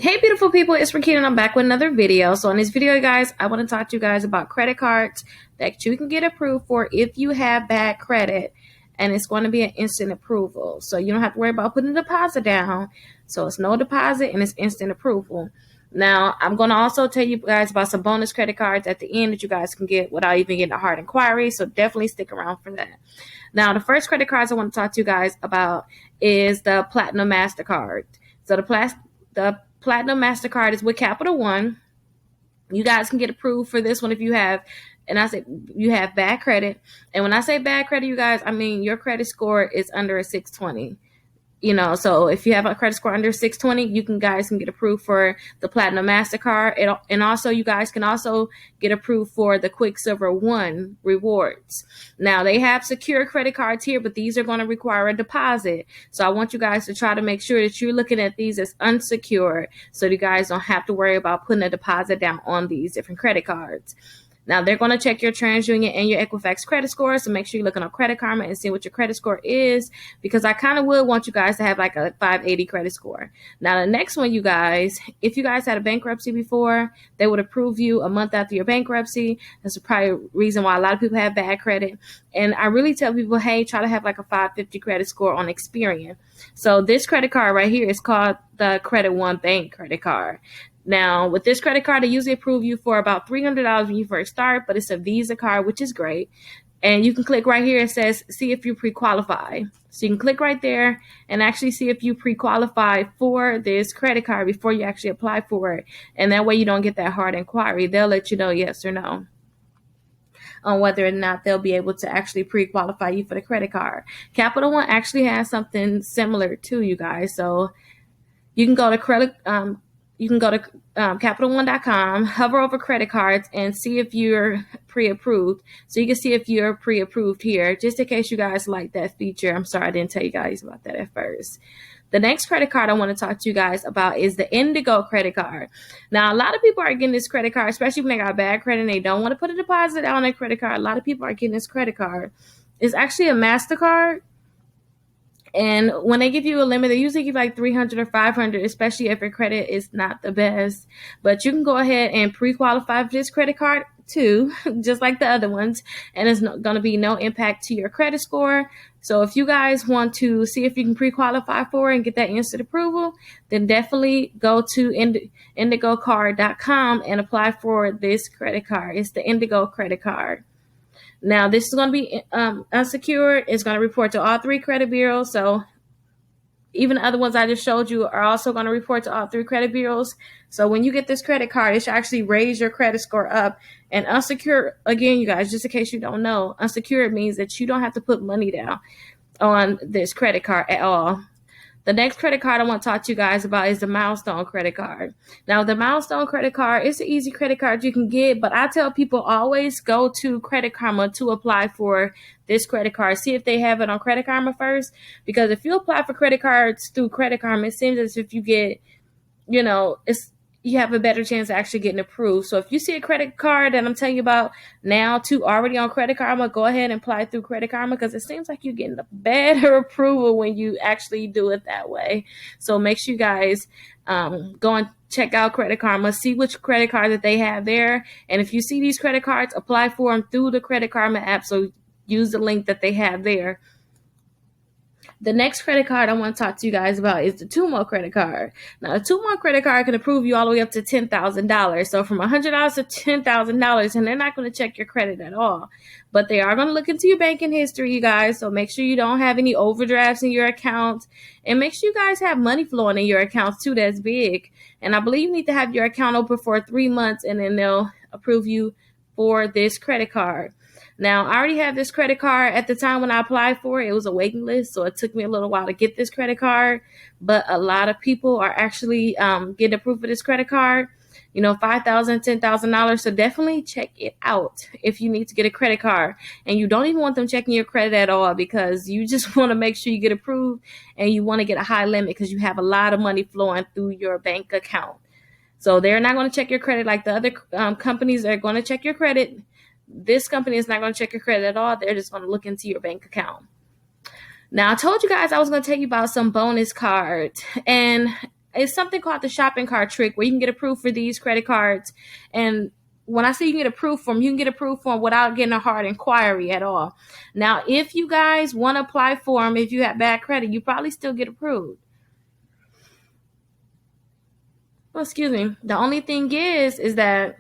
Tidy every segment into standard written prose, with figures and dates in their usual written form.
Hey beautiful people, it's Rickita and I'm back with another video. So in this video, guys, I want to talk to you guys about credit cards that you can get approved for if you have bad credit, and it's going to be an instant approval. So you don't have to worry about putting a deposit down. So it's no deposit and it's instant approval. Now, I'm going to also tell you guys about some bonus credit cards at the end that you guys can get without even getting a hard inquiry. So definitely stick around for that. Now, the first credit cards I want to talk to you guys about is the Platinum Mastercard. So the Platinum Mastercard is with Capital One. You guys can get approved for this one if you have, and I say you have bad credit. And when I say bad credit, you guys, I mean your credit score is under a 620. So if you have a credit score under 620, you guys can get approved for the Platinum Mastercard. And also you guys can also get approved for the Quicksilver One rewards. Now they have secure credit cards here, but these are going to require a deposit. So I want you guys to try to make sure that you're looking at these as unsecured, so you guys don't have to worry about putting a deposit down on these different credit cards. Now, they're going to check your TransUnion and your Equifax credit score, so make sure you're looking on Credit Karma and see what your credit score is, because I kind of would want you guys to have like a 580 credit score. Now, the next one, you guys, if you guys had a bankruptcy before, they would approve you a month after your bankruptcy. That's probably a reason why a lot of people have bad credit. And I really tell people, hey, try to have like a 550 credit score on Experian. So this credit card right here is called the Credit One Bank credit card. Now, with this credit card, they usually approve you for about $300 when you first start, but it's a Visa card, which is great. And you can click right here. It says, see if you pre-qualify. So you can click right there and actually see if you pre-qualify for this credit card before you actually apply for it. And that way you don't get that hard inquiry. They'll let you know yes or no on whether or not they'll be able to actually pre-qualify you for the credit card. Capital One actually has something similar to you guys. So you can go to CapitalOne.com, hover over credit cards, and see if you're pre-approved. So you can see if you're pre-approved here, just in case you guys like that feature. I'm sorry I didn't tell you guys about that at first. The next credit card I want to talk to you guys about is the Indigo credit card. Now, a lot of people are getting this credit card, especially when they got bad credit and they don't want to put a deposit on their credit card. A lot of people are getting this credit card. It's actually a Mastercard. And when they give you a limit, they usually give like 300 or 500, especially if your credit is not the best. But you can go ahead and pre-qualify for this credit card too, just like the other ones. And it's going to be no impact to your credit score. So if you guys want to see if you can pre-qualify for it and get that instant approval, then definitely go to indigocard.com and apply for this credit card. It's the Indigo credit card. Now, this is going to be unsecured. It's going to report to all 3 credit bureaus. So even the other ones I just showed you are also going to report to all 3 credit bureaus. So when you get this credit card, it should actually raise your credit score up. And unsecured, again, you guys, just in case you don't know, unsecured means that you don't have to put money down on this credit card at all. The next credit card I want to talk to you guys about is the Milestone credit card. Now, the Milestone credit card is an easy credit card you can get, but I tell people always go to Credit Karma to apply for this credit card. See if they have it on Credit Karma first, because if you apply for credit cards through Credit Karma, it seems as if you get, you have a better chance of actually getting approved. So if you see a credit card that I'm telling you about now too already on Credit Karma, go ahead and apply through Credit Karma, because it seems like you're getting a better approval when you actually do it that way. So make sure you guys go and check out Credit Karma, see which credit card that they have there. And if you see these credit cards, apply for them through the Credit Karma app. So use the link that they have there. The next credit card I want to talk to you guys about is the Tumo credit card. Now, the Tumo credit card can approve you all the way up to $10,000. So from $100 to $10,000, and they're not going to check your credit at all. But they are going to look into your banking history, you guys. So make sure you don't have any overdrafts in your account. And make sure you guys have money flowing in your accounts too that's big. And I believe you need to have your account open for 3 months, and then they'll approve you for this credit card. Now, I already have this credit card. At the time when I applied for it, it was a waiting list, so it took me a little while to get this credit card. But a lot of people are actually getting approved for this credit card, $5,000, $10,000. So definitely check it out if you need to get a credit card. And you don't even want them checking your credit at all, because you just want to make sure you get approved, and you want to get a high limit because you have a lot of money flowing through your bank account. So they're not going to check your credit like the other companies are going to check your credit. This company is not going to check your credit at all. They're just going to look into your bank account. Now, I told you guys I was going to tell you about some bonus cards. And It's something called the shopping cart trick, where you can get approved for these credit cards. And when I say you can get approved for them, you can get approved for them without getting a hard inquiry at all. Now, if you guys want to apply for them, if you have bad credit, you probably still get approved. Well, excuse me. The only thing is that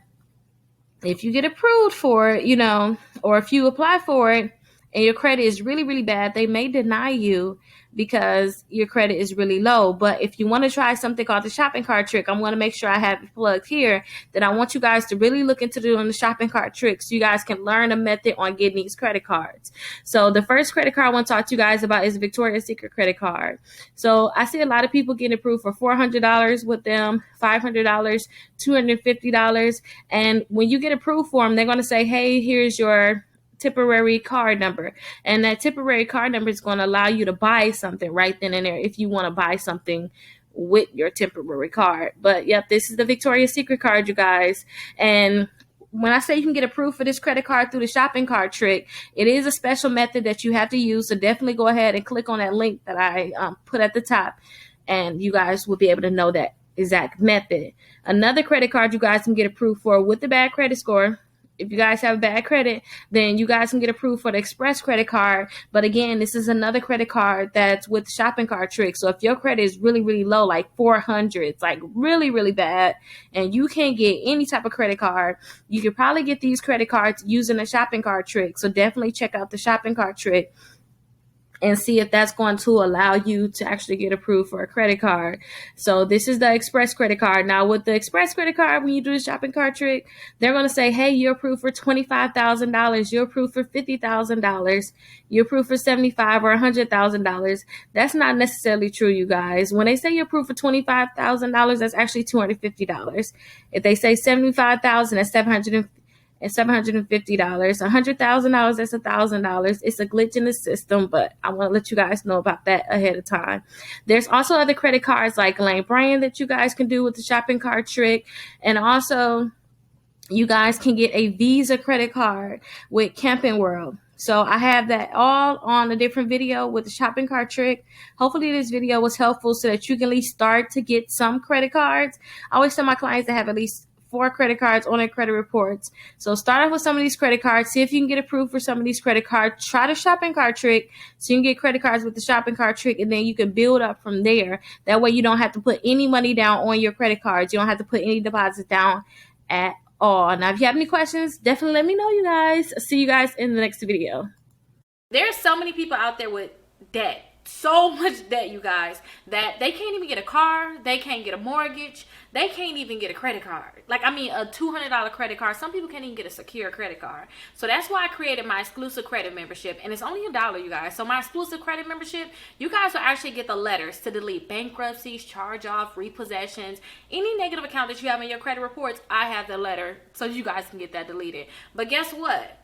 if you get approved for it, or if you apply for it and your credit is really, really bad, they may deny you because your credit is really low. But if you want to try something called the shopping cart trick, I'm going to make sure I have it plugged here, that I want you guys to really look into doing the shopping cart trick so you guys can learn a method on getting these credit cards. So the first credit card I want to talk to you guys about is Victoria's Secret credit card. So I see a lot of people getting approved for $400 with them, $500, $250. And when you get approved for them, they're going to say, hey, here's your temporary card number, and that temporary card number is going to allow you to buy something right then and there if you want to buy something with your temporary card. But yep, this is the Victoria's Secret card, you guys. And when I say you can get approved for this credit card through the shopping cart trick, it is a special method that you have to use. So definitely go ahead and click on that link that I put at the top, and you guys will be able to know that exact method. Another credit card you guys can get approved for with the bad credit score. If you guys have bad credit, then you guys can get approved for the Express credit card. But again, this is another credit card that's with the shopping cart trick. So if your credit is really, really low, like 400, it's like really, really bad, and you can't get any type of credit card, you could probably get these credit cards using the shopping cart trick. So definitely check out the shopping cart trick and see if that's going to allow you to actually get approved for a credit card. So this is the Express credit card. Now with the Express credit card, when you do the shopping cart trick, they're going to say, hey, you're approved for $25,000. You're approved for $50,000. You're approved for $75,000 or $100,000. That's not necessarily true, you guys. When they say you're approved for $25,000, that's actually $250. If they say $75,000, that's $750. $100,000, that's $1,000. It's a glitch in the system, but I want to let you guys know about that ahead of time. There's also other credit cards like Lane Brand that you guys can do with the shopping cart trick. And also you guys can get a Visa credit card with Camping World. So I have that all on a different video with the shopping cart trick. Hopefully this video was helpful so that you can at least start to get some credit cards. I always tell my clients to have at least 4 credit cards on their credit reports. So start off with some of these credit cards. See if you can get approved for some of these credit cards. Try the shopping cart trick so you can get credit cards with the shopping cart trick, and then you can build up from there. That way you don't have to put any money down on your credit cards. You don't have to put any deposits down at all. Now, if you have any questions, definitely let me know, you guys. See you guys in the next video. There's so many people out there with debt. So much debt, you guys, that they can't even get a car, they can't get a mortgage, they can't even get a credit card. Like, I mean, a $200 credit card. Some people can't even get a secure credit card. So that's why I created my exclusive credit membership, and it's only $1, you guys. So my exclusive credit membership, you guys will actually get the letters to delete bankruptcies, charge-off, repossessions, any negative account that you have in your credit reports. I have the letter so you guys can get that deleted. But guess what?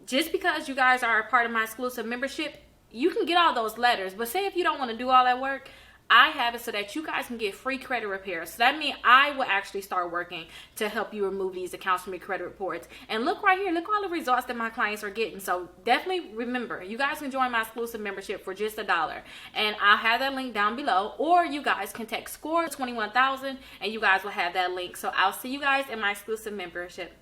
Just because you guys are a part of my exclusive membership, you can get all those letters. But say if you don't want to do all that work, I have it so that you guys can get free credit repairs. So that means I will actually start working to help you remove these accounts from your credit reports. And look right here, look all the results that my clients are getting. So definitely remember, you guys can join my exclusive membership for just $1. And I'll have that link down below, or you guys can text SCORE 21,000 and you guys will have that link. So I'll see you guys in my exclusive membership.